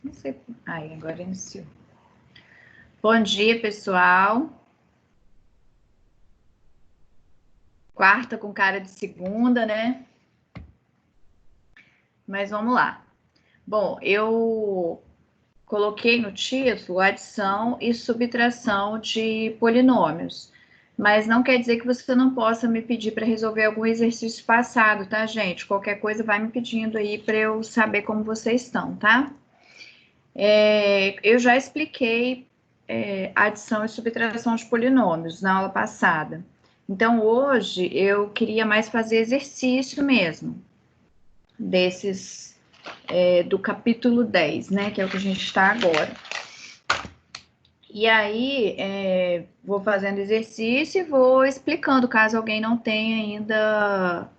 Não sei. Ai, agora iniciou. Bom dia, pessoal. Quarta com cara de segunda, né? Mas vamos lá. Bom, eu coloquei no título adição e subtração de polinômios. Mas não quer dizer que você não possa me pedir para resolver algum exercício passado, tá, gente? Qualquer coisa vai me pedindo aí para eu saber como vocês estão, tá? Eu já expliquei adição e subtração de polinômios na aula passada. Então, hoje eu queria mais fazer exercício mesmo, desses do capítulo 10, né? Que é o que a gente está agora. E aí, vou fazendo exercício e vou explicando, caso alguém não tenha ainda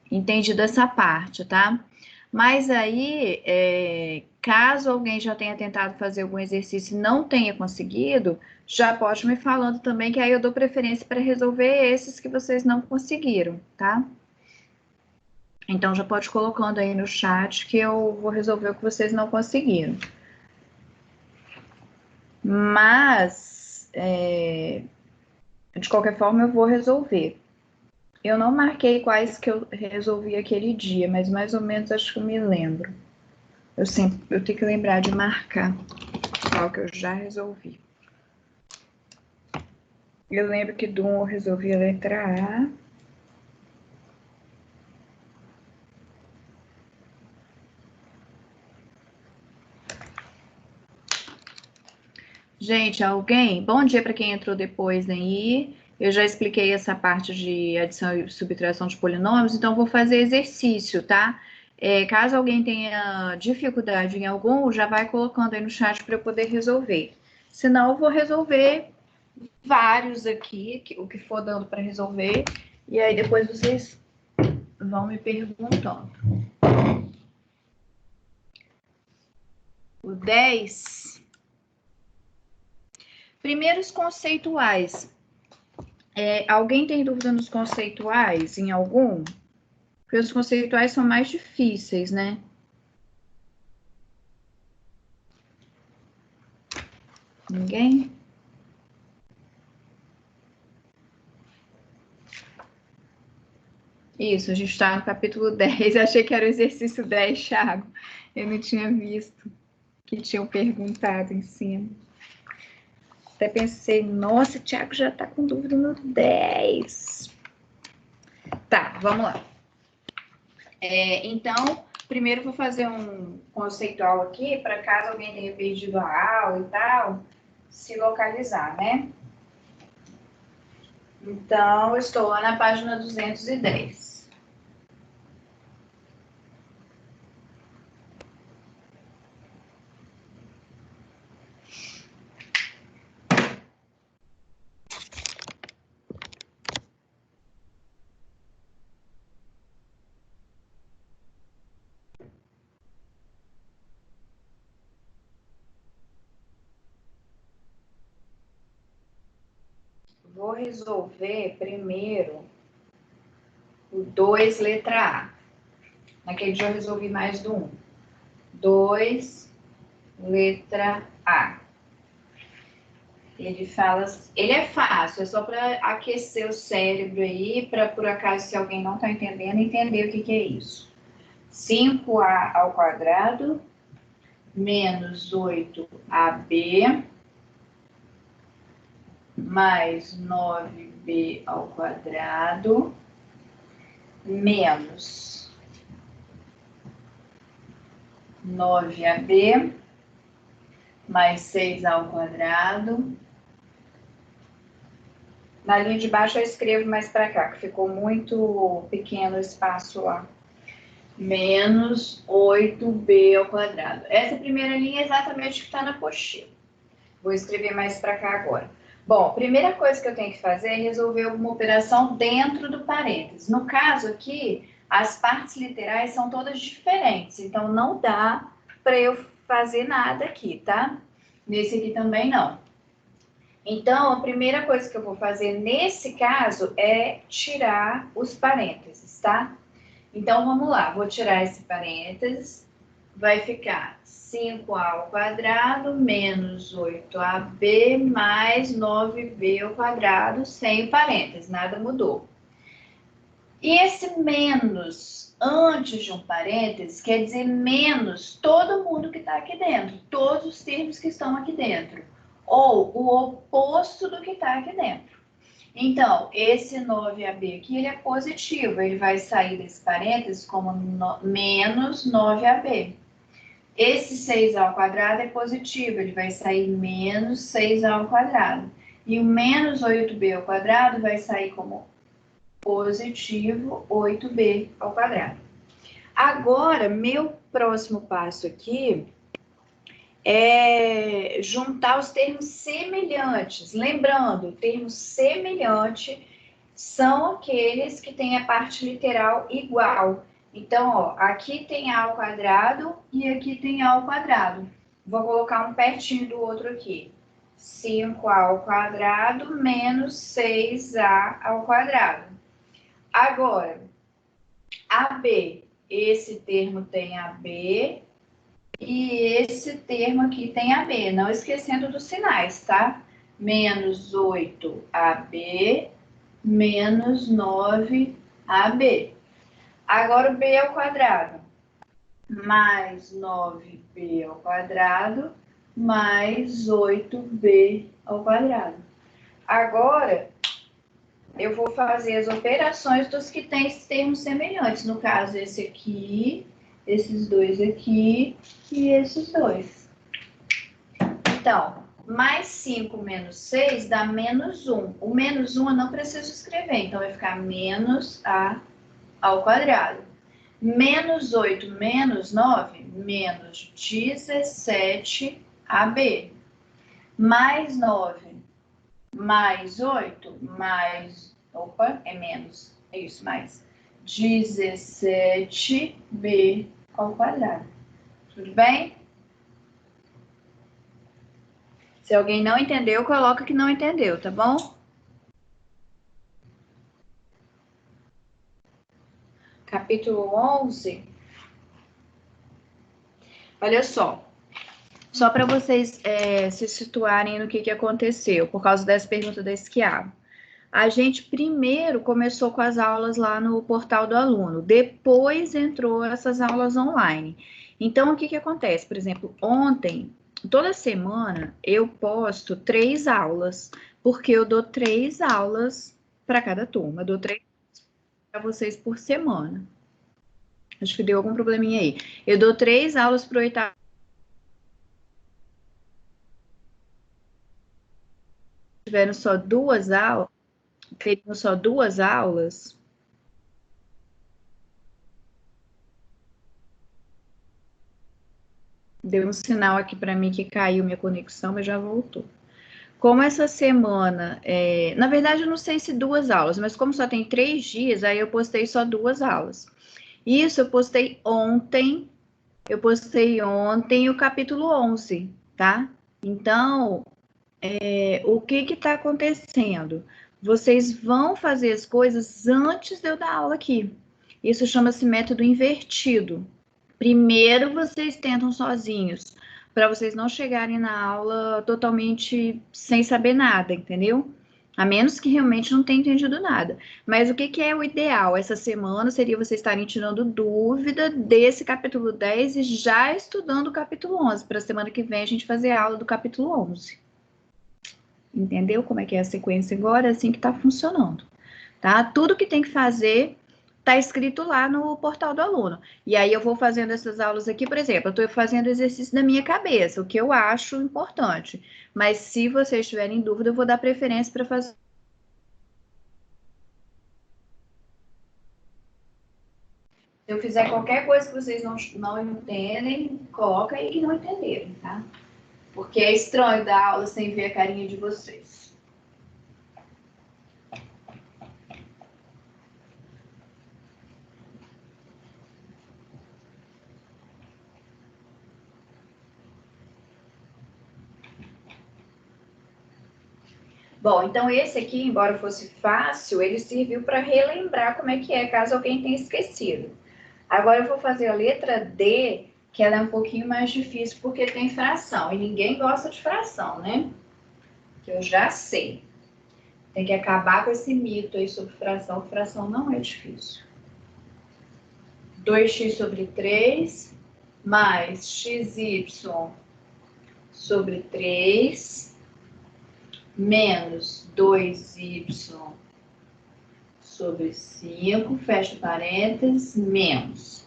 entendido essa parte, tá? Mas aí, caso alguém já tenha tentado fazer algum exercício e não tenha conseguido, já pode me falando também, que aí eu dou preferência para resolver esses que vocês não conseguiram, tá? Então já pode colocando aí no chat que eu vou resolver o que vocês não conseguiram. Mas, de qualquer forma, eu vou resolver. Eu não marquei quais que eu resolvi aquele dia, mas mais ou menos acho que eu me lembro. Eu tenho que lembrar de marcar qual que eu já resolvi. Eu lembro que do 1 eu resolvi a letra A. Gente, alguém? Bom dia para quem entrou depois aí. Eu já expliquei essa parte de adição e subtração de polinômios, então vou fazer exercício, tá? Caso alguém tenha dificuldade em algum, já vai colocando aí no chat para eu poder resolver. Senão, eu vou resolver vários aqui, o que for dando para resolver, e aí depois vocês vão me perguntando. O 10. Primeiros conceituais. Alguém tem dúvida nos conceituais, em algum? Porque os conceituais são mais difíceis, né? Ninguém? Isso, a gente está no capítulo 10. Achei que era o exercício 10, Thiago. Eu não tinha visto que tinham perguntado em cima. Até pensei, nossa, o Thiago já está com dúvida no 10. Tá, vamos lá. Então, primeiro vou fazer um conceitual aqui, para caso alguém tenha perdido a aula e tal, se localizar, né? Então, eu estou lá na página 210. Vou resolver primeiro o 2, letra A. Naquele dia eu resolvi mais do 1. 2, letra A. Ele fala, ele é fácil, é só para aquecer o cérebro aí, para por acaso, se alguém não está entendendo, entender o que é isso. 5A ao quadrado menos 8AB mais 9B ao quadrado menos 9AB mais 6 ao quadrado. Na linha de baixo eu escrevo mais para cá, que ficou muito pequeno o espaço lá. Menos 8B ao quadrado. Essa primeira linha é exatamente o que está na apostila. Vou escrever mais para cá agora. Bom, a primeira coisa que eu tenho que fazer é resolver alguma operação dentro do parênteses. No caso aqui, as partes literais são todas diferentes, então não dá para eu fazer nada aqui, tá? Nesse aqui também não. Então, a primeira coisa que eu vou fazer nesse caso é tirar os parênteses, tá? Então, vamos lá. Vou tirar esse parênteses. vai ficar 5a ao quadrado menos 8ab mais 9b ao quadrado, sem parênteses, nada mudou. E esse menos antes de um parênteses quer dizer menos todo mundo que está aqui dentro, todos os termos que estão aqui dentro, ou o oposto do que está aqui dentro. Então, esse 9ab aqui, ele é positivo, ele vai sair desse parênteses como menos 9ab. Esse 6a ao quadrado é positivo, ele vai sair menos 6a ao quadrado. E o menos 8b ao quadrado vai sair como positivo 8b ao quadrado. Agora, meu próximo passo aqui é juntar os termos semelhantes. Lembrando, o termo semelhante são aqueles que têm a parte literal igual. Então, ó, aqui tem a ao quadrado e aqui tem a ao quadrado. Vou colocar um pertinho do outro aqui. 5a ao quadrado menos 6a ao quadrado. Agora, AB, esse termo tem AB e esse termo aqui tem AB, não esquecendo dos sinais, tá? Menos 8AB menos 9AB. Agora o B ao quadrado, mais 9B ao quadrado, mais 8B ao quadrado. Agora, eu vou fazer as operações dos que têm esses termos semelhantes. No caso, esse aqui, esses dois aqui e esses dois. Então, mais 5 menos 6 dá menos 1. O menos 1 eu não preciso escrever, então vai ficar menos A ao quadrado. Menos 8 menos 9, menos 17AB. Mais 9 mais 8, mais... Opa, é menos. É isso, mais 17b ao quadrado. Tudo bem? Se alguém não entendeu, coloca que não entendeu, tá bom? Capítulo 11. Olha só. Só para vocês se situarem no que aconteceu, por causa dessa pergunta da Esquiavo. A gente primeiro começou com as aulas lá no portal do aluno, depois entrou essas aulas online. Então, o que acontece? Por exemplo, ontem, toda semana, eu posto 3 aulas, porque eu dou 3 aulas para cada turma, eu dou 3 para vocês por semana. Acho que deu algum probleminha aí. Eu dou 3 aulas para o oitavo. Tiveram só 2 aulas, teriam só 2 aulas. Deu um sinal aqui para mim que caiu minha conexão, mas já voltou. Como essa semana, na verdade eu não sei se 2 aulas, mas como só tem 3 dias, aí eu postei só 2 aulas. Isso eu postei ontem o capítulo 11, tá? Então, o que está acontecendo? Vocês vão fazer as coisas antes de eu dar aula aqui. Isso chama-se método invertido. Primeiro vocês tentam sozinhos, para vocês não chegarem na aula totalmente sem saber nada, entendeu? A menos que realmente não tenham entendido nada. Mas o que é o ideal? Essa semana seria vocês estarem tirando dúvida desse capítulo 10 e já estudando o capítulo 11, para a semana que vem a gente fazer a aula do capítulo 11. Entendeu como é que é a sequência agora? É assim que está funcionando, tá? Tudo que tem que fazer está escrito lá no portal do aluno. E aí eu vou fazendo essas aulas aqui, por exemplo, eu estou fazendo exercício da minha cabeça, o que eu acho importante. Mas se vocês tiverem dúvida, eu vou dar preferência para fazer. Se eu fizer qualquer coisa que vocês não entendem, coloca aí que não entenderam, tá? Porque é estranho dar aula sem ver a carinha de vocês. Bom, então esse aqui, embora fosse fácil, ele serviu para relembrar como é que é, caso alguém tenha esquecido. Agora eu vou fazer a letra D, que ela é um pouquinho mais difícil porque tem fração. E ninguém gosta de fração, né? Que eu já sei. Tem que acabar com esse mito aí sobre fração. Fração não é difícil. 2x sobre 3 mais xy sobre 3 menos 2y sobre 5, fecha parênteses, menos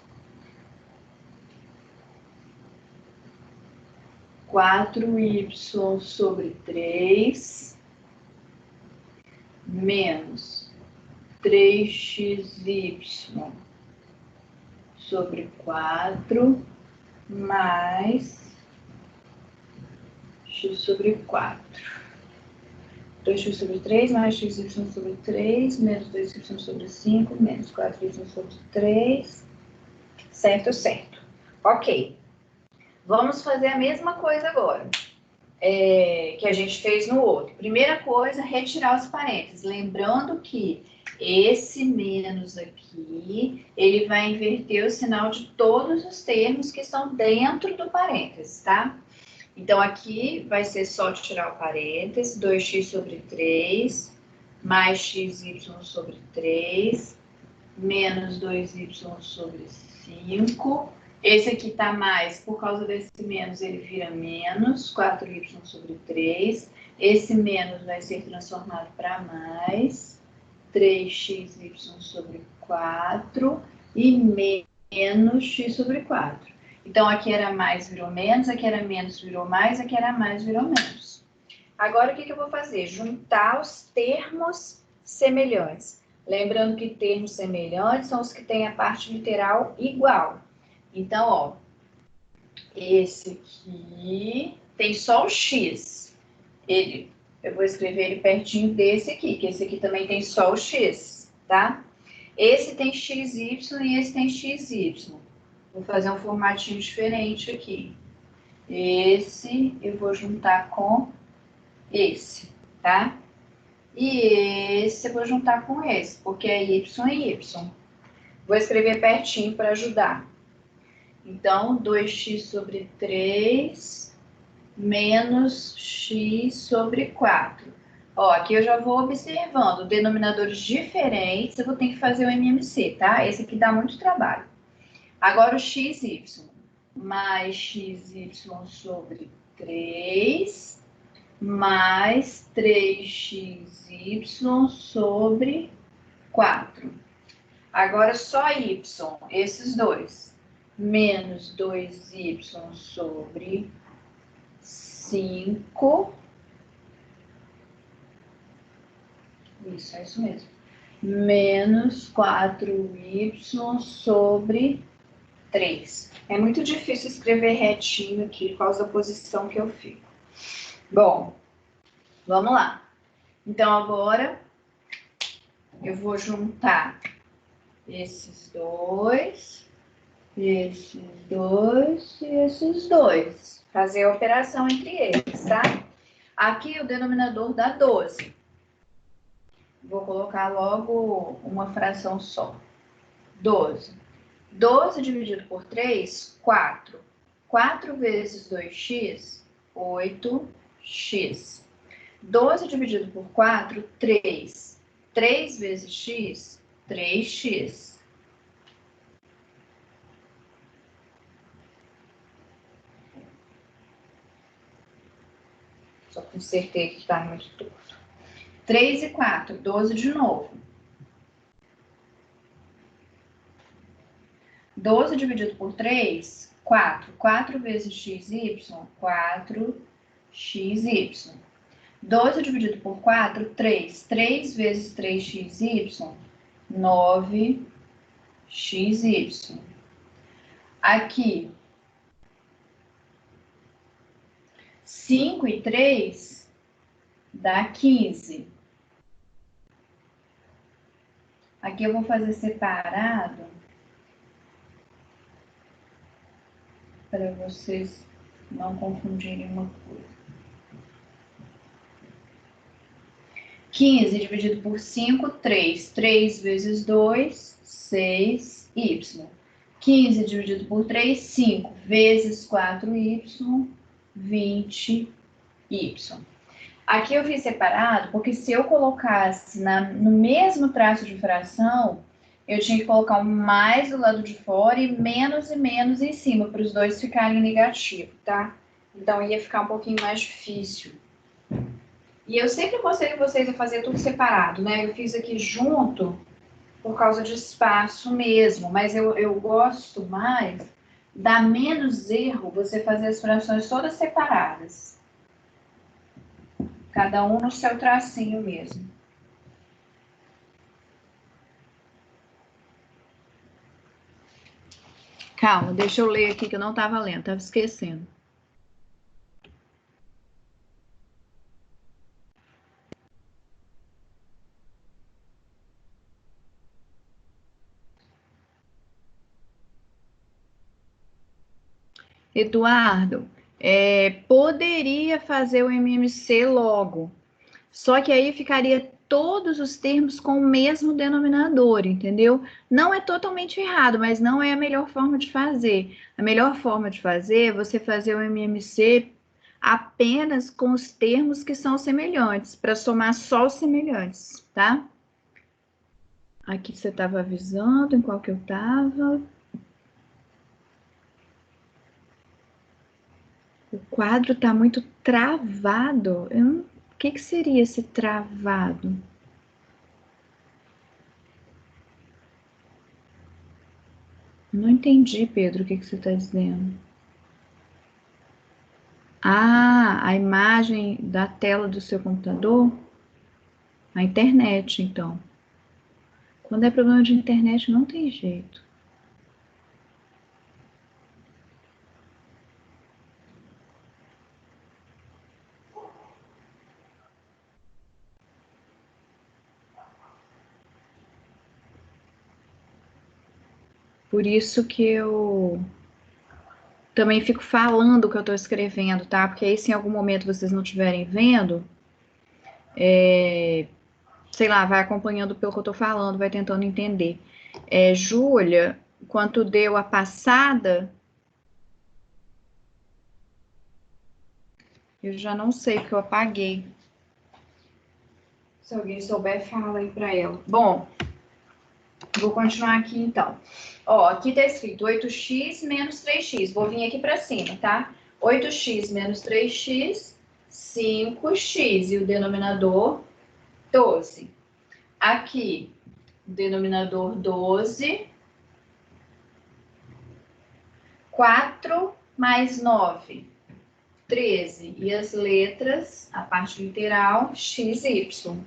4y sobre 3 menos 3xy sobre 4 mais x sobre 4. 2x sobre 3 mais xy sobre 3 menos 2y sobre 5 menos 4y sobre 3. Certo, certo. Ok. Vamos fazer a mesma coisa agora. Que a gente fez no outro. Primeira coisa, retirar os parênteses. Lembrando que esse menos aqui, ele vai inverter o sinal de todos os termos que estão dentro do parênteses, tá? Então, aqui vai ser só tirar o parênteses, 2x sobre 3, mais xy sobre 3, menos 2y sobre 5. Esse aqui tá mais, por causa desse menos, ele vira menos, 4y sobre 3. Esse menos vai ser transformado para mais, 3xy sobre 4 e menos x sobre 4. Então, aqui era mais, virou menos, aqui era menos, virou mais, aqui era mais, virou menos. Agora, o que eu vou fazer? Juntar os termos semelhantes. Lembrando que termos semelhantes são os que têm a parte literal igual. Então, ó, esse aqui tem só o x. Eu vou escrever ele pertinho desse aqui, que esse aqui também tem só o x, tá? Esse tem xy e esse tem xy. Vou fazer um formatinho diferente aqui. Esse eu vou juntar com esse, tá? E esse eu vou juntar com esse, porque é y e y. Vou escrever pertinho para ajudar. Então, 2x sobre 3 menos x sobre 4. Ó, aqui eu já vou observando denominadores diferentes, eu vou ter que fazer o MMC, tá? Esse aqui dá muito trabalho. Agora o xy, mais xy sobre 3, mais 3xy sobre 4. Agora só y, esses dois. Menos 2y sobre 5. Isso, é isso mesmo. Menos 4y sobre 3. É muito difícil escrever retinho aqui por causa da posição que eu fico. Bom, vamos lá. Então, agora eu vou juntar esses dois, esses dois e esses dois. Fazer a operação entre eles, tá? Aqui o denominador dá 12. Vou colocar logo uma fração só. 12. 12 dividido por 3, 4. 4 vezes 2x, 8x. 12 dividido por 4, 3. 3 vezes x, 3x. Só consertei que está muito torto. 3 e 4, 12 de novo. 12 dividido por 3, 4. 4 vezes xy, 4xy. 12 dividido por 4, 3. 3 vezes 3xy, 9xy. Aqui, 5 e 3 dá 15. Aqui eu vou fazer separado para vocês não confundirem uma coisa. 15 dividido por 5, 3. 3 vezes 2, 6y. 15 dividido por 3, 5, vezes 4y, 20y. Aqui eu fiz separado, porque se eu colocasse no mesmo traço de fração, eu tinha que colocar um mais do lado de fora e menos em cima, para os dois ficarem negativos, tá? Então, ia ficar um pouquinho mais difícil. E eu sempre aconselho vocês a fazer tudo separado, né? Eu fiz aqui junto por causa de espaço mesmo, mas eu gosto mais, dá menos erro você fazer as frações todas separadas. Cada um no seu tracinho mesmo. Calma, deixa eu ler aqui que eu não estava lendo, estava esquecendo. Eduardo, poderia fazer o MMC logo, só que aí ficaria todos os termos com o mesmo denominador, entendeu? Não é totalmente errado, mas não é a melhor forma de fazer. A melhor forma de fazer é você fazer o MMC apenas com os termos que são semelhantes, para somar só os semelhantes, tá? Aqui você estava avisando em qual que eu estava. O quadro está muito travado. O que seria esse travado? Não entendi, Pedro, o que você está dizendo. Ah, a imagem da tela do seu computador? A internet, então. Quando é problema de internet, não tem jeito. Por isso que eu também fico falando o que eu estou escrevendo, tá? Porque aí, se em algum momento vocês não estiverem vendo, sei lá, vai acompanhando pelo que eu estou falando, vai tentando entender. Júlia, quanto deu a passada, eu já não sei, porque eu apaguei. Se alguém souber, fala aí para ela. Bom, vou continuar aqui então. Ó, aqui tá escrito 8x menos 3x. Vou vir aqui para cima, tá? 8x menos 3x, 5x. E o denominador, 12. Aqui, denominador 12. 4 mais 9, 13. E as letras, a parte literal, x, y.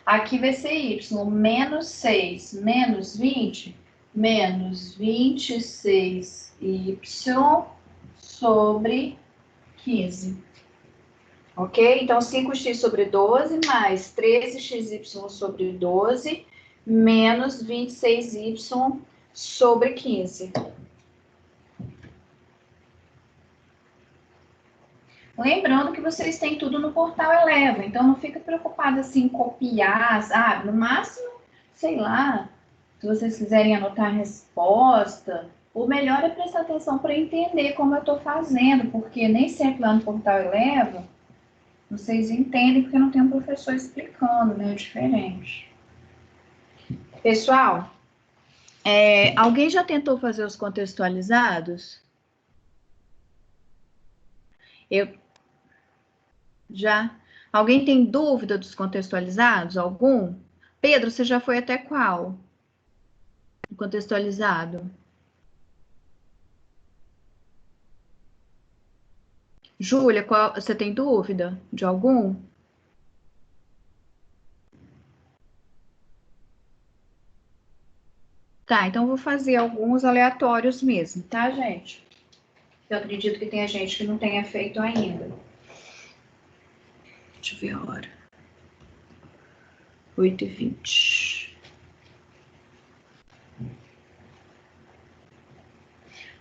Aqui vai ser y, menos 6, menos 20, menos 26y sobre 15. Ok? Então, 5x sobre 12 mais 13xy sobre 12 menos 26y sobre 15. Lembrando que vocês têm tudo no portal Eleva, então não fica preocupado assim em copiar, no máximo, sei lá, se vocês quiserem anotar a resposta, o melhor é prestar atenção para entender como eu estou fazendo, porque nem sempre lá no portal Eleva vocês entendem porque não tem um professor explicando, né? É diferente. Pessoal, alguém já tentou fazer os contextualizados? Já? Alguém tem dúvida dos contextualizados? Algum? Pedro, você já foi até qual? Contextualizado. Júlia, você tem dúvida de algum? Tá, então eu vou fazer alguns aleatórios mesmo, tá, gente? Eu acredito que tem gente que não tenha feito ainda. Deixa eu ver a hora. 8h20.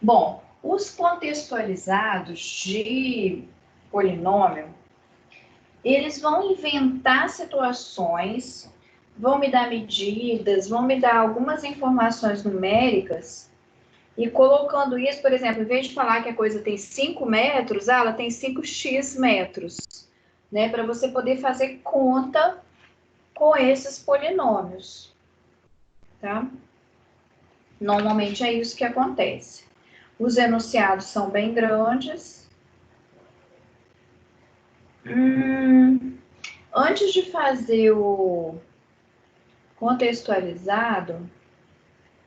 Bom, os contextualizados de polinômio, eles vão inventar situações, vão me dar medidas, vão me dar algumas informações numéricas E colocando isso, por exemplo, em vez de falar que a coisa tem 5 metros, ela tem 5x metros, né? Para você poder fazer conta com esses polinômios, tá? Normalmente é isso que acontece. Os enunciados são bem grandes. Antes de fazer o contextualizado,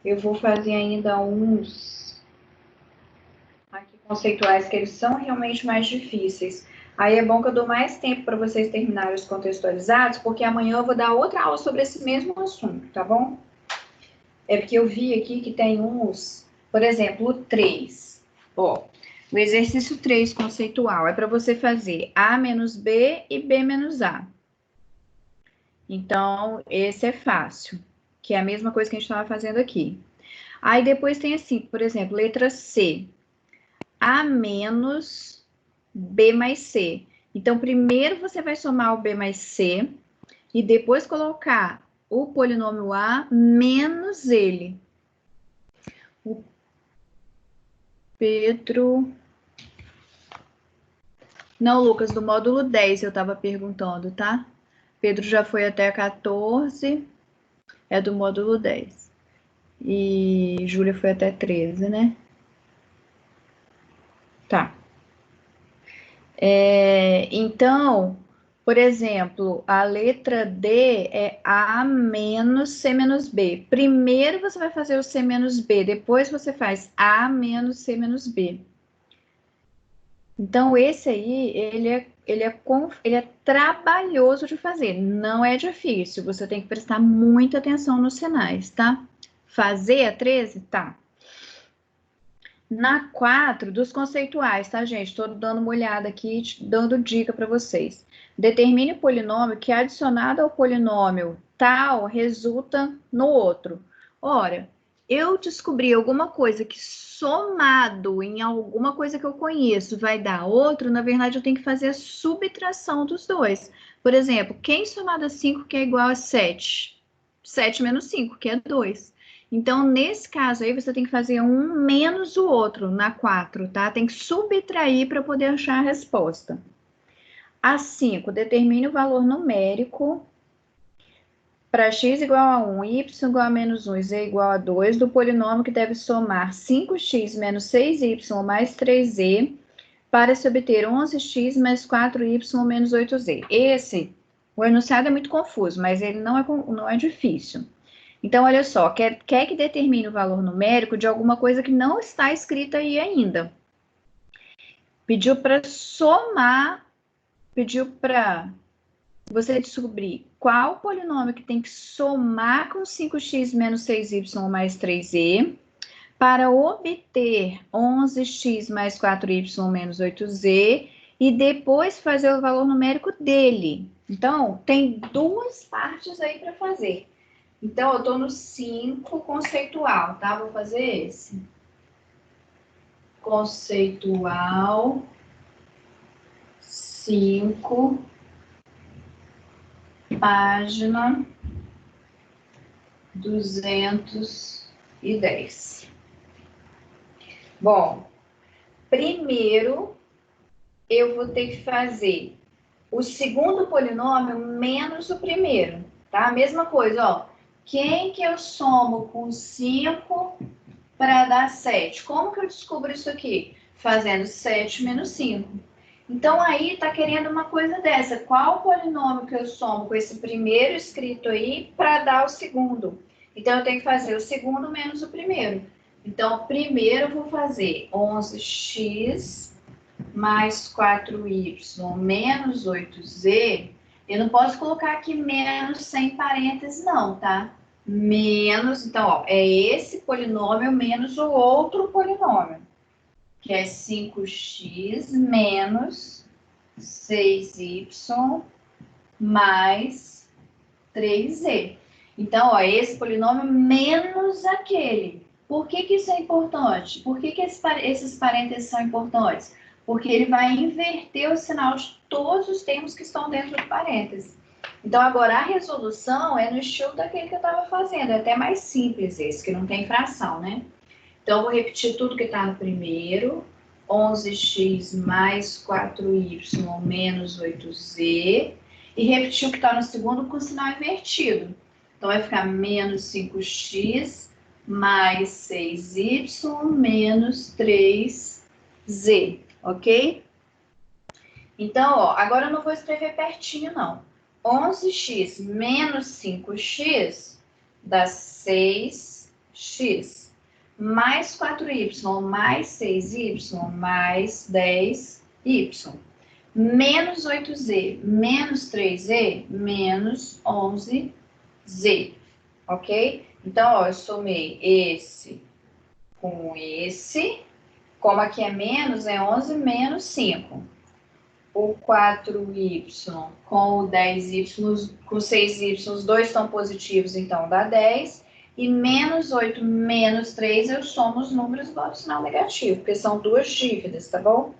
eu vou fazer ainda uns aqui conceituais, que eles são realmente mais difíceis. Aí é bom que eu dou mais tempo para vocês terminarem os contextualizados, porque amanhã eu vou dar outra aula sobre esse mesmo assunto, tá bom? É porque eu vi aqui que tem uns, por exemplo, o 3. Ó, o exercício 3 conceitual é para você fazer A menos B e B menos A. Então, esse é fácil, que é a mesma coisa que a gente estava fazendo aqui. Aí depois tem assim, por exemplo, letra C. A menos B mais C. Então, primeiro você vai somar o B mais C e depois colocar o polinômio A menos ele. O Pedro... Não, Lucas, do módulo 10 eu estava perguntando, tá? Pedro já foi até 14, é do módulo 10. E Júlia foi até 13, né? Tá. Então, por exemplo, a letra D é A menos C menos B. Primeiro você vai fazer o C menos B, depois você faz A menos C menos B. Então, esse aí, ele é trabalhoso de fazer, não é difícil, você tem que prestar muita atenção nos sinais, tá? Fazer a 13? Tá. Na 4, dos conceituais, tá, gente? Estou dando uma olhada aqui, dando dica para vocês. Determine o polinômio que, adicionado ao polinômio tal, resulta no outro. Ora, eu descobri alguma coisa que somado em alguma coisa que eu conheço vai dar outro, na verdade eu tenho que fazer a subtração dos dois. Por exemplo, quem somado a 5 que é igual a 7? 7 menos 5, que é 2. Então, nesse caso aí, você tem que fazer um menos o outro na 4, tá? Tem que subtrair para poder achar a resposta. A 5, determine o valor numérico para x igual a 1, y igual a menos 1 e z igual a 2 do polinômio que deve somar 5x menos 6y mais 3z para se obter 11x mais 4y menos 8z. O enunciado é muito confuso, mas ele não é difícil. Então, olha só, quer que determine o valor numérico de alguma coisa que não está escrita aí ainda. Pediu para somar, pediu para você descobrir qual polinômio que tem que somar com 5x menos 6y mais 3z para obter 11x mais 4y menos 8z e depois fazer o valor numérico dele. Então, tem duas partes aí para fazer. Então, eu estou no 5 conceitual, tá? Vou fazer esse. Conceitual 5, página 210. Bom, primeiro eu vou ter que fazer o segundo polinômio menos o primeiro, tá? A mesma coisa, ó. Quem que eu somo com 5 para dar 7? Como que eu descubro isso aqui? Fazendo 7 menos 5. Então, aí tá querendo uma coisa dessa. Qual polinômio que eu somo com esse primeiro escrito aí para dar o segundo? Então, eu tenho que fazer o segundo menos o primeiro. Então, primeiro eu vou fazer 11x mais 4y menos 8z. Eu não posso colocar aqui menos sem parênteses não, tá? Menos, então, ó, é esse polinômio menos o outro polinômio, que é 5x menos 6y mais 3z. Então, ó, esse polinômio menos aquele. Por que que isso é importante? Por que que esses parênteses são importantes? Porque ele vai inverter o sinal de todos os termos que estão dentro do parênteses. Então, agora, a resolução é no estilo daquele que eu estava fazendo. É até mais simples esse, que não tem fração, né? Então, vou repetir tudo que está no primeiro. 11x mais 4y menos 8z. E repetir o que está no segundo com o sinal invertido. Então, vai ficar menos 5x mais 6y menos 3z, ok? Então, ó, agora eu não vou escrever pertinho, não. 11x menos 5x dá 6x. Mais 4y mais 6y mais 10y. Menos 8z menos 3z menos 11z. Ok? Então, ó, eu somei esse com esse. Como aqui é menos, é 11 menos 5. O 4y com o 10y, com 6y, os dois estão positivos, então dá 10. E menos 8 menos 3, eu somo os números e boto sinal negativo, porque são duas dívidas, tá bom?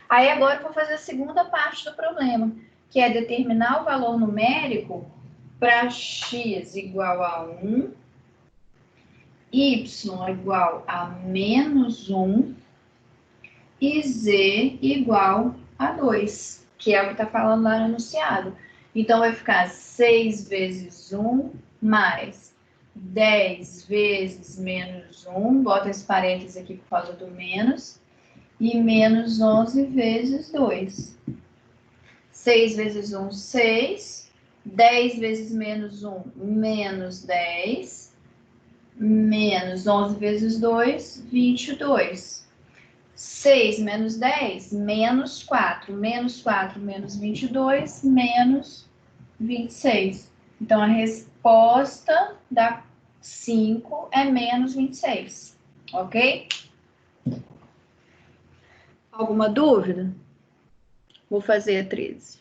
Aí agora eu vou fazer a segunda parte do problema, que é determinar o valor numérico para x igual a 1, y igual a menos 1 e z igual a 2, que é o que está falando lá no enunciado. Então, vai ficar 6 vezes 1 mais 10 vezes menos 1, bota esse parênteses aqui por causa do menos, e menos 11 vezes 2. 6 vezes 1, 6. 10 vezes menos 1, menos 10. Menos 11 vezes 2, 22. 6 menos 10, menos 4. Menos 4 menos 22, menos 26. Então, a resposta da 5 é menos 26. Ok? Alguma dúvida? Vou fazer a 13.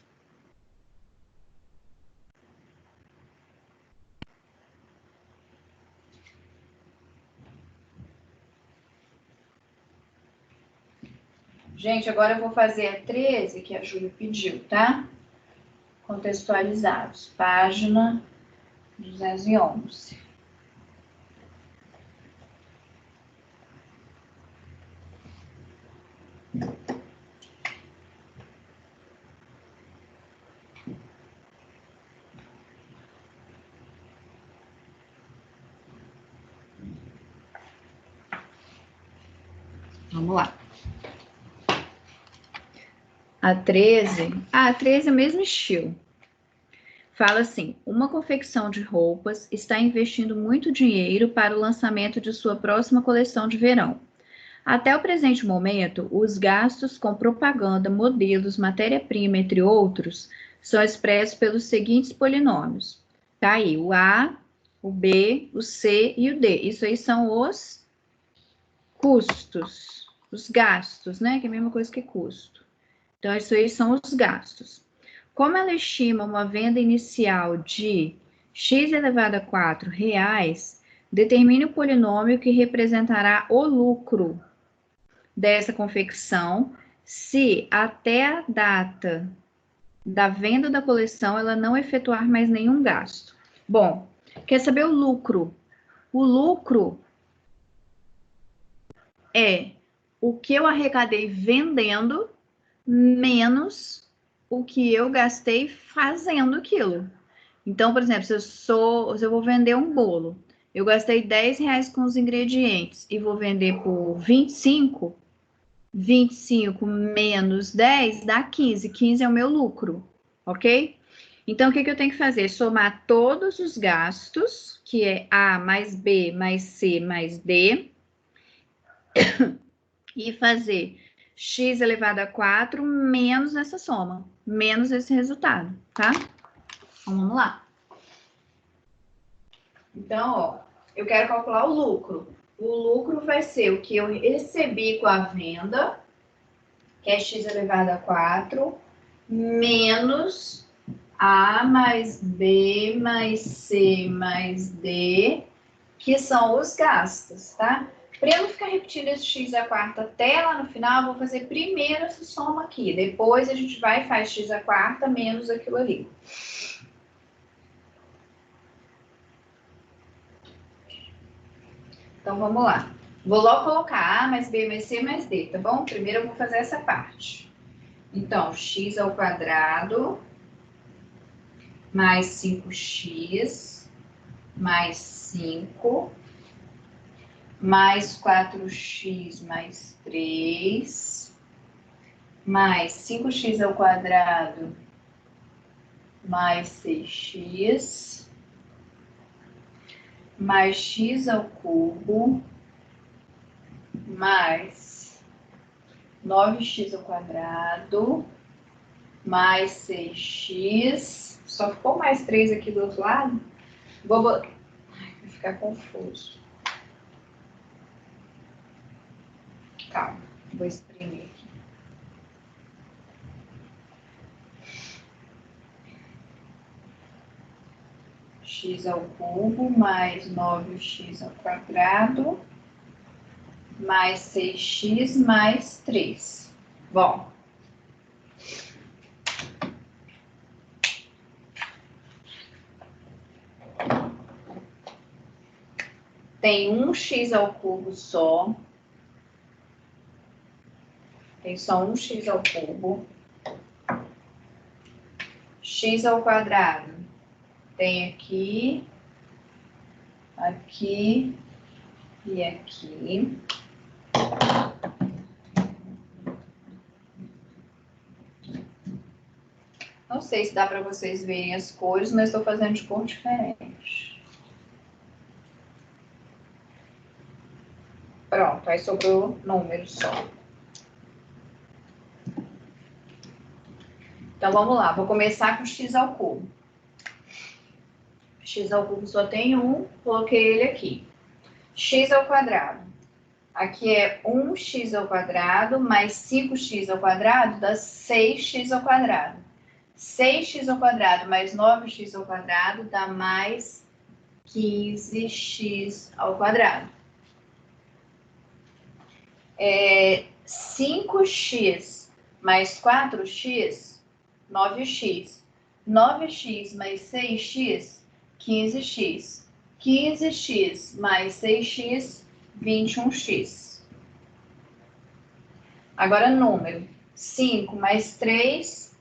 Gente, agora eu vou fazer a 13, que a Júlia pediu, tá? Contextualizados. Página 211. Vamos lá. A 13 é o mesmo estilo. Fala assim: uma confecção de roupas está investindo muito dinheiro para o lançamento de sua próxima coleção de verão. Até o presente momento, os gastos com propaganda, modelos, matéria-prima, entre outros, são expressos pelos seguintes polinômios. Tá aí o A, o B, o C e o D. Isso aí são os custos, os gastos, né? Que é a mesma coisa que custo. Então, isso aí são os gastos. Como ela estima uma venda inicial de x elevado a 4 reais, determine o polinômio que representará o lucro dessa confecção se até a data da venda da coleção ela não efetuar mais nenhum gasto. Bom, quer saber o lucro? O lucro é o que eu arrecadei vendendo menos o que eu gastei fazendo aquilo. Então, por exemplo, se eu vou vender um bolo, eu gastei 10 reais com os ingredientes e vou vender por 25, 25 menos 10 dá 15. 15 é o meu lucro, ok? Então, o que eu tenho que fazer? Somar todos os gastos, que é A mais B mais C mais D, e fazer x elevado a 4 menos essa soma, menos esse resultado, tá? Então, vamos lá. Então, ó, eu quero calcular o lucro. O lucro vai ser o que eu recebi com a venda, que é x elevado a 4, menos A mais B mais C mais D, que são os gastos, tá? Para eu não ficar repetindo esse x à quarta até lá no final, eu vou fazer primeiro essa soma aqui. Depois a gente vai e faz x à quarta menos aquilo ali. Então, vamos lá. Vou logo colocar A mais B mais C mais D, tá bom? Primeiro eu vou fazer essa parte. Então, x ao quadrado mais 5x mais 5 mais 4x mais 3 mais 5x ao quadrado mais 6x mais x ao cubo mais 9x ao quadrado mais 6x. Só ficou mais 3 aqui do outro lado. Vai ficar confuso. Calma, vou exprimir aqui. X ao cubo mais 9x ao quadrado mais 6x mais 3. Bom. Tem um x ao cubo só. Tem só um x ao cubo. X ao quadrado. Tem aqui, aqui e aqui. Não sei se dá para vocês verem as cores, mas estou fazendo de cor diferente. Pronto, aí sobrou número só. Então, vamos lá. Vou começar com x ao cubo. X ao cubo só tem um, coloquei ele aqui. X ao quadrado. Aqui é 1x ao quadrado mais 5x ao quadrado dá 6x ao quadrado. 6x ao quadrado mais 9x ao quadrado dá mais 15x ao quadrado. 5x mais 4x, 9x. 9x mais 6x, 15x. 15x mais 6x, 21x. Agora, número. 5 mais 3,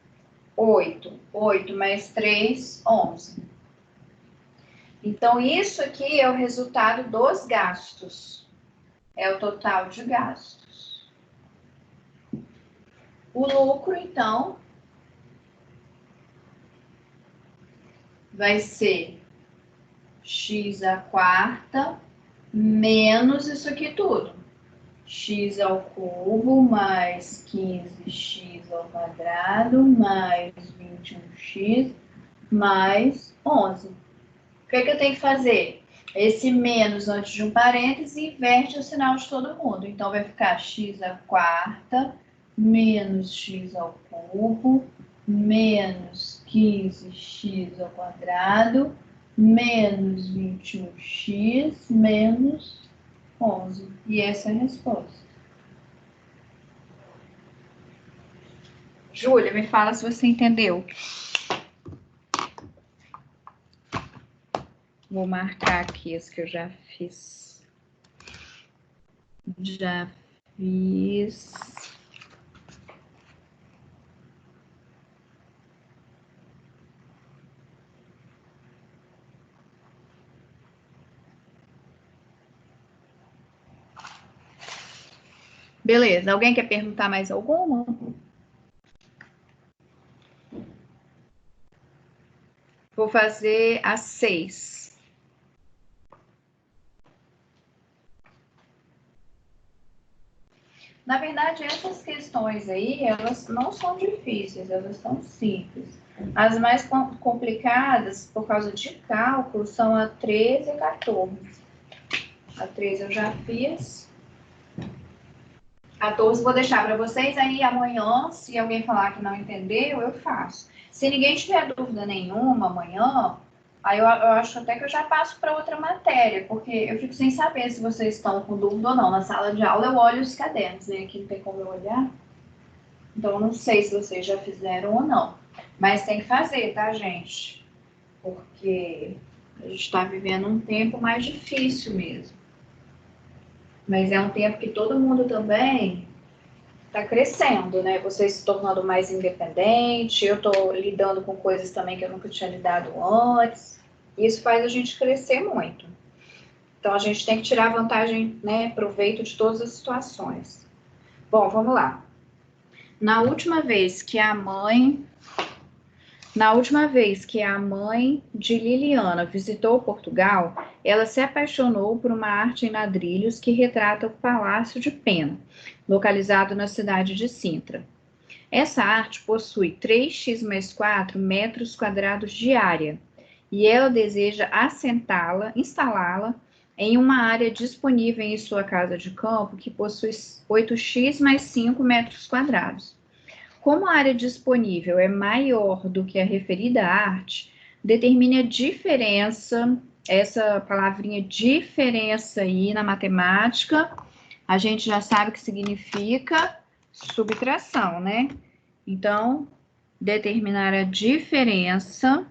8. 8 mais 3, 11. Então, isso aqui é o resultado dos gastos. É o total de gastos. O lucro, então, vai ser x à quarta menos isso aqui tudo. X ao cubo mais 15x ao quadrado mais 21x mais 11. O que eu tenho que fazer? Esse menos antes de um parêntese inverte o sinal de todo mundo. Então, vai ficar x à quarta menos x ao cubo menos 15x ao quadrado menos 21x menos 11. E essa é a resposta. Júlia, me fala se você entendeu. Vou marcar aqui as que eu já fiz. Já fiz. Beleza, alguém quer perguntar mais alguma? Vou fazer as 6. Na verdade, essas questões aí, elas não são difíceis, elas são simples. As mais complicadas, por causa de cálculo, são a 13 e a 14. A 13 eu já fiz. 14 vou deixar para vocês, aí amanhã, se alguém falar que não entendeu, eu faço. Se ninguém tiver dúvida nenhuma amanhã, aí eu acho até que eu já passo para outra matéria, porque eu fico sem saber se vocês estão com dúvida ou não. Na sala de aula eu olho os cadernos, né? Aqui não tem como eu olhar. Então, eu não sei se vocês já fizeram ou não. Mas tem que fazer, tá, gente? Porque a gente está vivendo um tempo mais difícil mesmo. Mas é um tempo que todo mundo também está crescendo, né? Você se tornando mais independente, eu estou lidando com coisas também que eu nunca tinha lidado antes. Isso faz a gente crescer muito. Então, a gente tem que tirar vantagem, né, proveito de todas as situações. Bom, vamos lá. Na última vez que a mãe de Liliana visitou Portugal, ela se apaixonou por uma arte em ladrilhos que retrata o Palácio de Pena, localizado na cidade de Sintra. Essa arte possui 3x mais 4 metros quadrados de área e ela deseja instalá-la em uma área disponível em sua casa de campo que possui 8x mais 5 metros quadrados. Como a área disponível é maior do que a referida arte, determine a diferença, essa palavrinha diferença aí na matemática, a gente já sabe que significa subtração, né? Então, determinar a diferença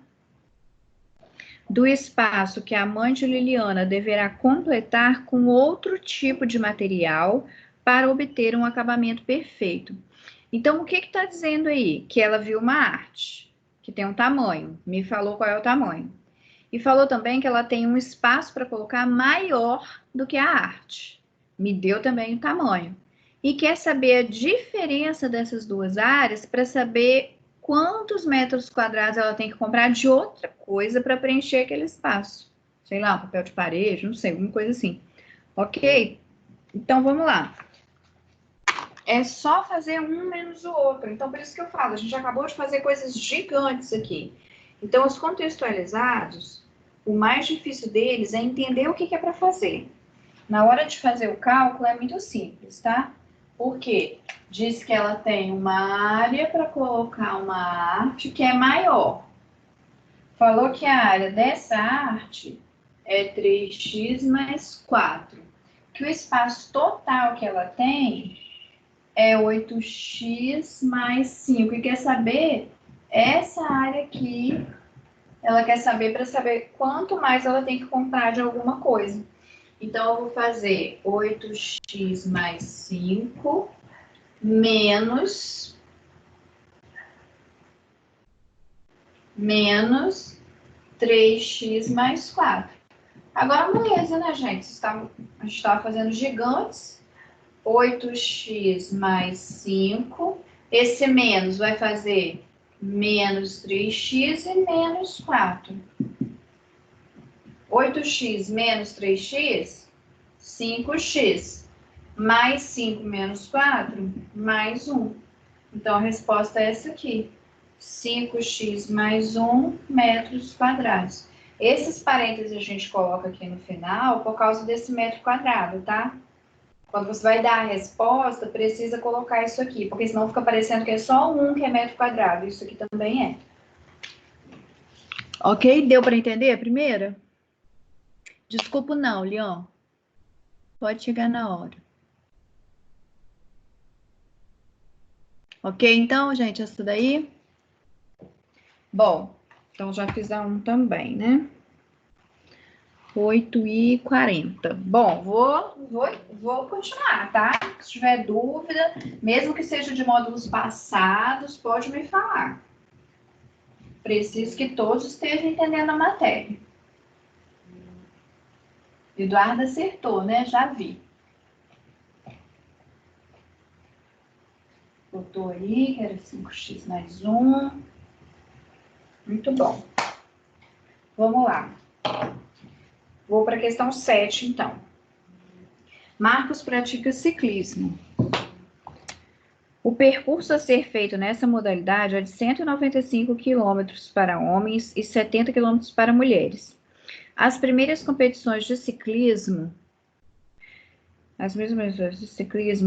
do espaço que a mãe de Liliana deverá completar com outro tipo de material para obter um acabamento perfeito. Então, o que está dizendo aí? Que ela viu uma arte, que tem um tamanho, me falou qual é o tamanho. E falou também que ela tem um espaço para colocar maior do que a arte. Me deu também o tamanho. E quer saber a diferença dessas duas áreas para saber quantos metros quadrados ela tem que comprar de outra coisa para preencher aquele espaço. Sei lá, um papel de parede, não sei, alguma coisa assim. Ok? Então, vamos lá. É só fazer um menos o outro. Então, por isso que eu falo, a gente acabou de fazer coisas gigantes aqui. Então, os contextualizados, o mais difícil deles é entender o que é para fazer. Na hora de fazer o cálculo é muito simples, tá? Porque diz que ela tem uma área para colocar uma arte que é maior. Falou que a área dessa arte é 3x mais 4. Que o espaço total que ela tem é 8x mais 5. E quer saber essa área aqui, ela quer saber para saber quanto mais ela tem que comprar de alguma coisa. Então, eu vou fazer 8x mais 5 menos 3x mais 4. Agora, beleza, né, gente? A gente estava fazendo gigantes. 8x mais 5. Esse menos vai fazer menos 3x e menos 4. 8x menos 3x, 5x. Mais 5 menos 4, mais 1. Então, a resposta é essa aqui. 5x mais 1 metros quadrados. Esses parênteses a gente coloca aqui no final por causa desse metro quadrado, tá? Quando você vai dar a resposta, precisa colocar isso aqui, porque senão fica parecendo que é só 1 que é metro quadrado. Isso aqui também é. Ok? Deu para entender a primeira? Desculpa não, Leon. Pode chegar na hora. Ok, então, gente, essa daí? Bom, então já fiz a 1 também, né? 8h40. Bom, vou continuar, tá? Se tiver dúvida, mesmo que seja de módulos passados, pode me falar. Preciso que todos estejam entendendo a matéria. Eduardo acertou, né? Já vi. Botou aí, que era 5x mais 1. Muito bom. Vamos lá. Vou para a questão 7, então. Marcos pratica ciclismo. O percurso a ser feito nessa modalidade é de 195 quilômetros para homens e 70 quilômetros para mulheres. As primeiras competições de ciclismo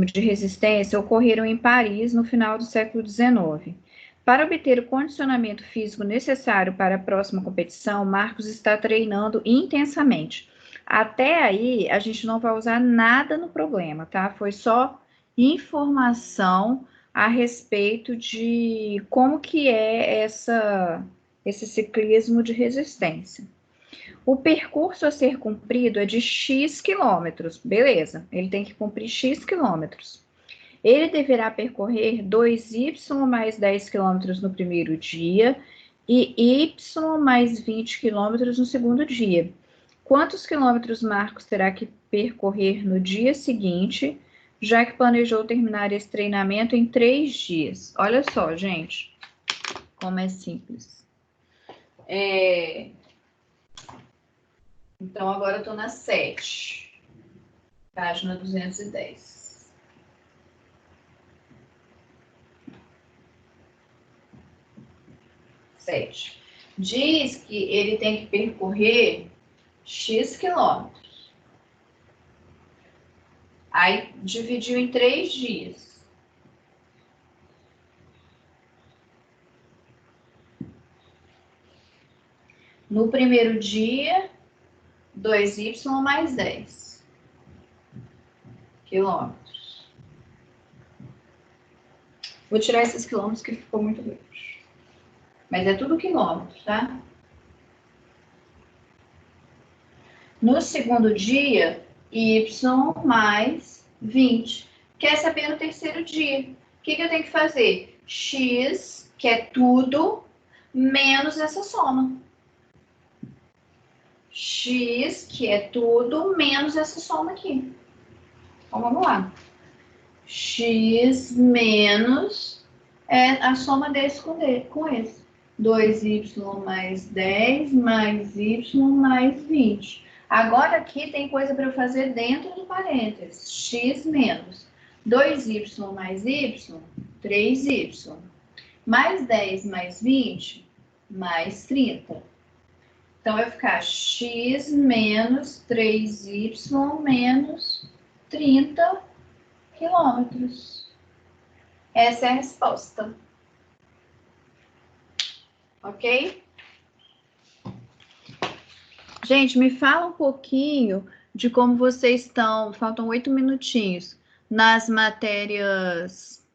de resistência ocorreram em Paris no final do século XIX. Para obter o condicionamento físico necessário para a próxima competição, Marcos está treinando intensamente. Até aí, a gente não vai usar nada no problema, tá? Foi só informação a respeito de como que é esse ciclismo de resistência. O percurso a ser cumprido é de X quilômetros, beleza, ele tem que cumprir X quilômetros. Ele deverá percorrer 2y mais 10 quilômetros no primeiro dia e y mais 20 quilômetros no segundo dia. Quantos quilômetros Marcos terá que percorrer no dia seguinte, já que planejou terminar esse treinamento em 3 dias? Olha só, gente, como é simples. Então, agora eu estou na 7, página 210. Diz que ele tem que percorrer X quilômetros. Aí, dividiu em 3 dias. No primeiro dia, 2y mais 10 quilômetros. Vou tirar esses quilômetros que ficou muito grande. Mas é tudo quilômetros, tá? No segundo dia, y mais 20. Quer saber no terceiro dia? O que eu tenho que fazer? X, que é tudo, menos essa soma. X, que é tudo, menos essa soma aqui. Então, vamos lá. X menos é a soma desse com esse. 2y mais 10 mais y mais 20. Agora aqui tem coisa para eu fazer dentro do parênteses. X menos 2y mais y, 3y. Mais 10 mais 20, mais 30. Então, vai ficar x menos 3y menos 30 quilômetros. Essa é a resposta. Ok? Gente, me fala um pouquinho de como vocês estão, faltam 8 minutinhos, nas matérias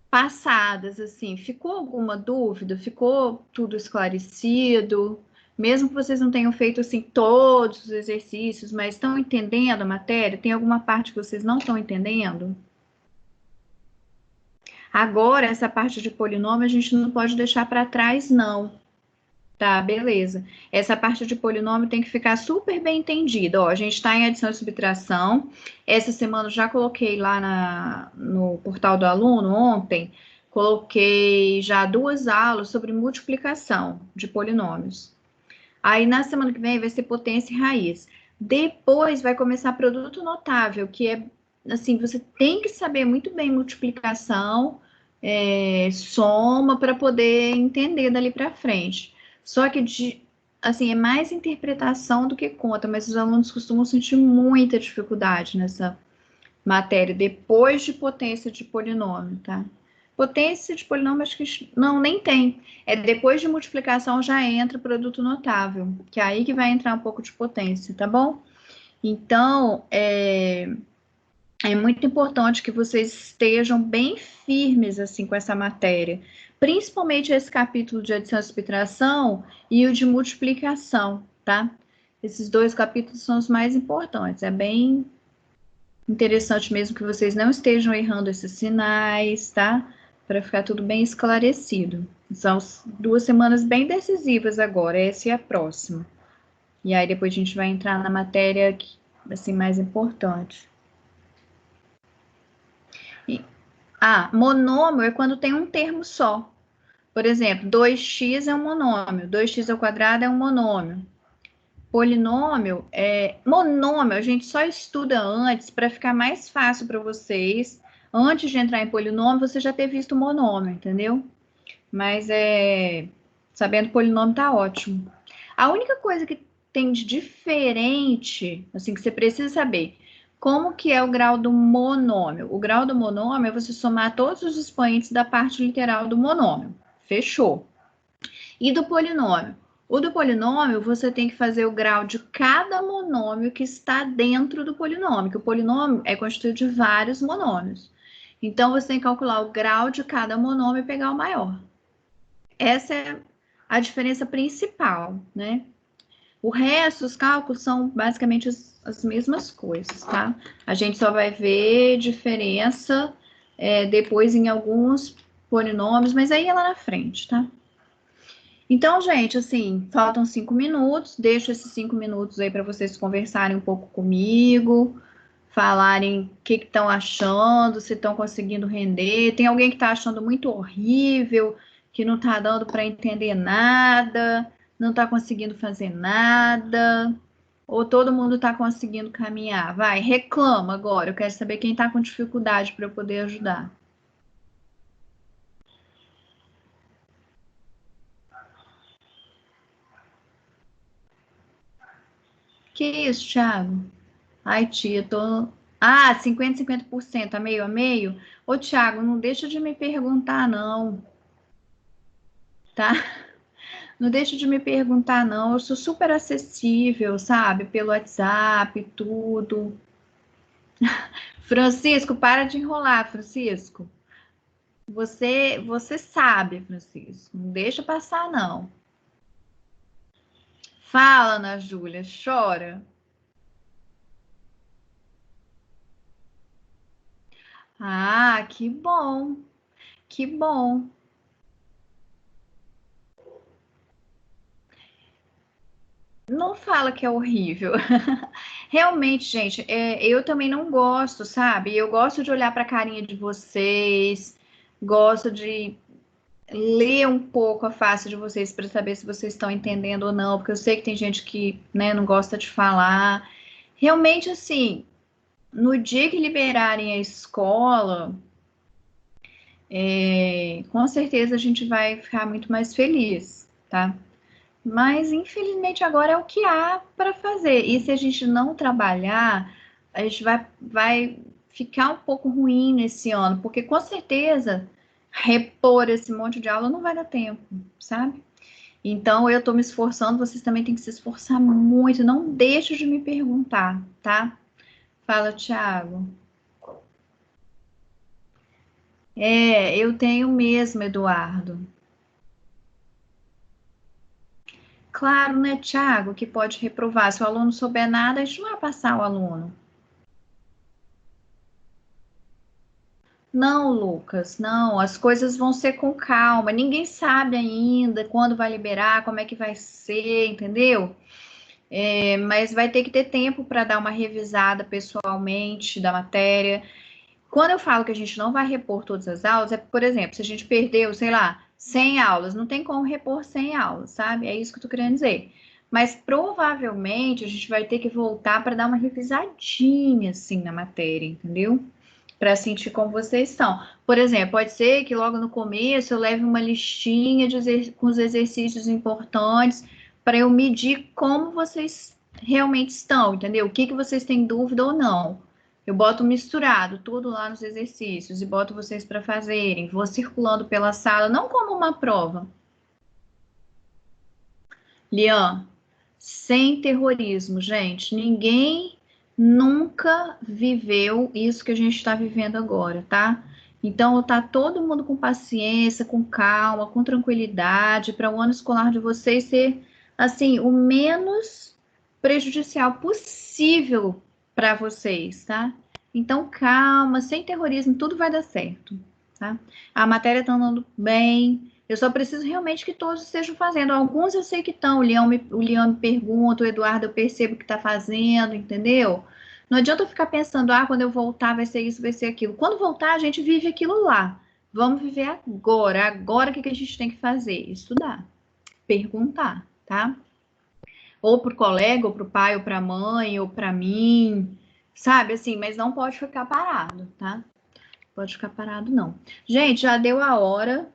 passadas, assim, ficou alguma dúvida? Ficou tudo esclarecido? Mesmo que vocês não tenham feito, assim, todos os exercícios, mas estão entendendo a matéria? Tem alguma parte que vocês não estão entendendo? Agora, essa parte de polinômio a gente não pode deixar para trás, não. Tá, beleza. Essa parte de polinômio tem que ficar super bem entendida. Ó, a gente está em adição e subtração. Essa semana eu já coloquei lá no portal do aluno, ontem, coloquei já 2 aulas sobre multiplicação de polinômios. Aí, na semana que vem, vai ser potência e raiz. Depois vai começar produto notável, que é, assim, você tem que saber muito bem multiplicação, soma, para poder entender dali para frente. Só que, assim, é mais interpretação do que conta, mas os alunos costumam sentir muita dificuldade nessa matéria, depois de potência de polinômio, tá? Potência de polinômio, acho que não, nem tem. É depois de multiplicação já entra produto notável, que é aí que vai entrar um pouco de potência, tá bom? Então, é muito importante que vocês estejam bem firmes, assim, com essa matéria. Principalmente esse capítulo de adição e subtração e o de multiplicação, tá? Esses 2 capítulos são os mais importantes. É bem interessante mesmo que vocês não estejam errando esses sinais, tá? Para ficar tudo bem esclarecido. São 2 semanas bem decisivas agora, essa e a próxima. E aí depois a gente vai entrar na matéria, assim, mais importante. Monômio é quando tem um termo só. Por exemplo, 2x é um monômio, 2x ao quadrado é um monômio. Polinômio monômio, a gente só estuda antes para ficar mais fácil para vocês. Antes de entrar em polinômio, você já ter visto monômio, entendeu? Mas sabendo polinômio tá ótimo. A única coisa que tem de diferente, assim, que você precisa saber, como que é o grau do monômio? O grau do monômio é você somar todos os expoentes da parte literal do monômio. Fechou. E do polinômio? O do polinômio, você tem que fazer o grau de cada monômio que está dentro do polinômio, que o polinômio é constituído de vários monômios. Então, você tem que calcular o grau de cada monômio e pegar o maior. Essa é a diferença principal, né? O resto, os cálculos são basicamente as mesmas coisas, tá? A gente só vai ver diferença depois em alguns polinômios, mas aí é lá na frente, tá? Então, gente, assim, faltam 5 minutos. Deixo esses 5 minutos aí para vocês conversarem um pouco comigo, falarem o que estão achando, se estão conseguindo render. Tem alguém que está achando muito horrível, que não está dando para entender nada, não está conseguindo fazer nada, ou todo mundo está conseguindo caminhar? Vai, reclama agora. Eu quero saber quem está com dificuldade para eu poder ajudar. Que isso, Thiago? Ai, tia, tô. Ah, 50% a meio a meio? Ô, Thiago, não deixa de me perguntar, não, tá? Não deixa de me perguntar, não. Eu sou super acessível, sabe? Pelo WhatsApp, tudo. Francisco, para de enrolar, Francisco. Você sabe, Francisco. Não deixa passar, não. Fala, Ana Júlia, chora. Ah, que bom, que bom. Não fala que é horrível. Realmente, gente, eu também não gosto, sabe? Eu gosto de olhar para a carinha de vocês, gosto de ler um pouco a face de vocês para saber se vocês estão entendendo ou não, porque eu sei que tem gente que, né, não gosta de falar. Realmente, assim, no dia que liberarem a escola, com certeza a gente vai ficar muito mais feliz, tá? Mas, infelizmente, agora é o que há para fazer. E se a gente não trabalhar, a gente vai ficar um pouco ruim nesse ano, porque com certeza repor esse monte de aula não vai dar tempo, sabe? Então, eu estou me esforçando, vocês também têm que se esforçar muito. Não deixe de me perguntar, tá? Fala, Thiago. Eu tenho mesmo, Eduardo. Claro, né, Thiago, que pode reprovar. Se o aluno souber nada, a gente não vai passar o aluno. Não, Lucas, não, as coisas vão ser com calma. Ninguém sabe ainda quando vai liberar, como é que vai ser, entendeu? Mas vai ter que ter tempo para dar uma revisada pessoalmente da matéria. Quando eu falo que a gente não vai repor todas as aulas, por exemplo, se a gente perdeu, sei lá, 100 aulas, não tem como repor 100 aulas, sabe? É isso que eu tô querendo dizer. Mas provavelmente a gente vai ter que voltar para dar uma revisadinha assim na matéria, entendeu? Para sentir como vocês estão. Por exemplo, pode ser que logo no começo eu leve uma listinha com os exercícios importantes para eu medir como vocês realmente estão, entendeu? O que vocês têm dúvida ou não. Eu boto misturado tudo lá nos exercícios e boto vocês para fazerem. Vou circulando pela sala, não como uma prova. Lian, sem terrorismo, gente. Ninguém nunca viveu isso que a gente está vivendo agora, tá? Então, tá todo mundo com paciência, com calma, com tranquilidade, para o ano escolar de vocês ser, assim, o menos prejudicial possível para vocês, tá? Então, calma, sem terrorismo, tudo vai dar certo, tá? A matéria tá andando bem, eu só preciso realmente que todos estejam fazendo. Alguns eu sei que estão. O Leão me pergunta, o Eduardo eu percebo que está fazendo, entendeu? Não adianta eu ficar pensando, quando eu voltar vai ser isso, vai ser aquilo. Quando voltar, a gente vive aquilo lá. Vamos viver agora. Agora, o que a gente tem que fazer? Estudar, perguntar, tá? Ou para o colega, ou para o pai, ou para a mãe, ou para mim, sabe? Assim, mas não pode ficar parado, tá? Pode ficar parado, não. Gente, já deu a hora.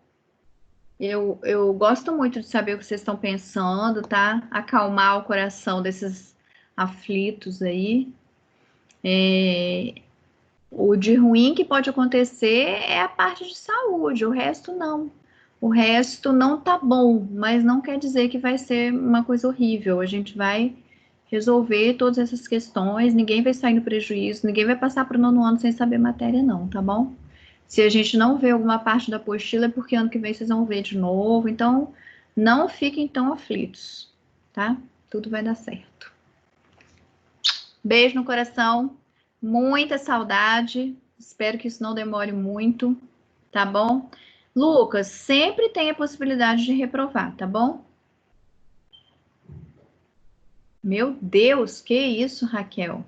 Eu gosto muito de saber o que vocês estão pensando, tá? Acalmar o coração desses aflitos aí. O de ruim que pode acontecer é a parte de saúde, o resto não. O resto não tá bom, mas não quer dizer que vai ser uma coisa horrível. A gente vai resolver todas essas questões, ninguém vai sair no prejuízo, ninguém vai passar para o nono ano sem saber matéria, não, tá bom? Se a gente não vê alguma parte da apostila, é porque ano que vem vocês vão ver de novo. Então, não fiquem tão aflitos, tá? Tudo vai dar certo. Beijo no coração. Muita saudade. Espero que isso não demore muito, tá bom? Lucas, sempre tem a possibilidade de reprovar, tá bom? Meu Deus, que isso, Raquel?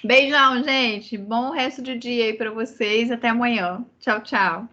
Beijão, gente. Bom resto de dia aí para vocês. Até amanhã. Tchau, tchau.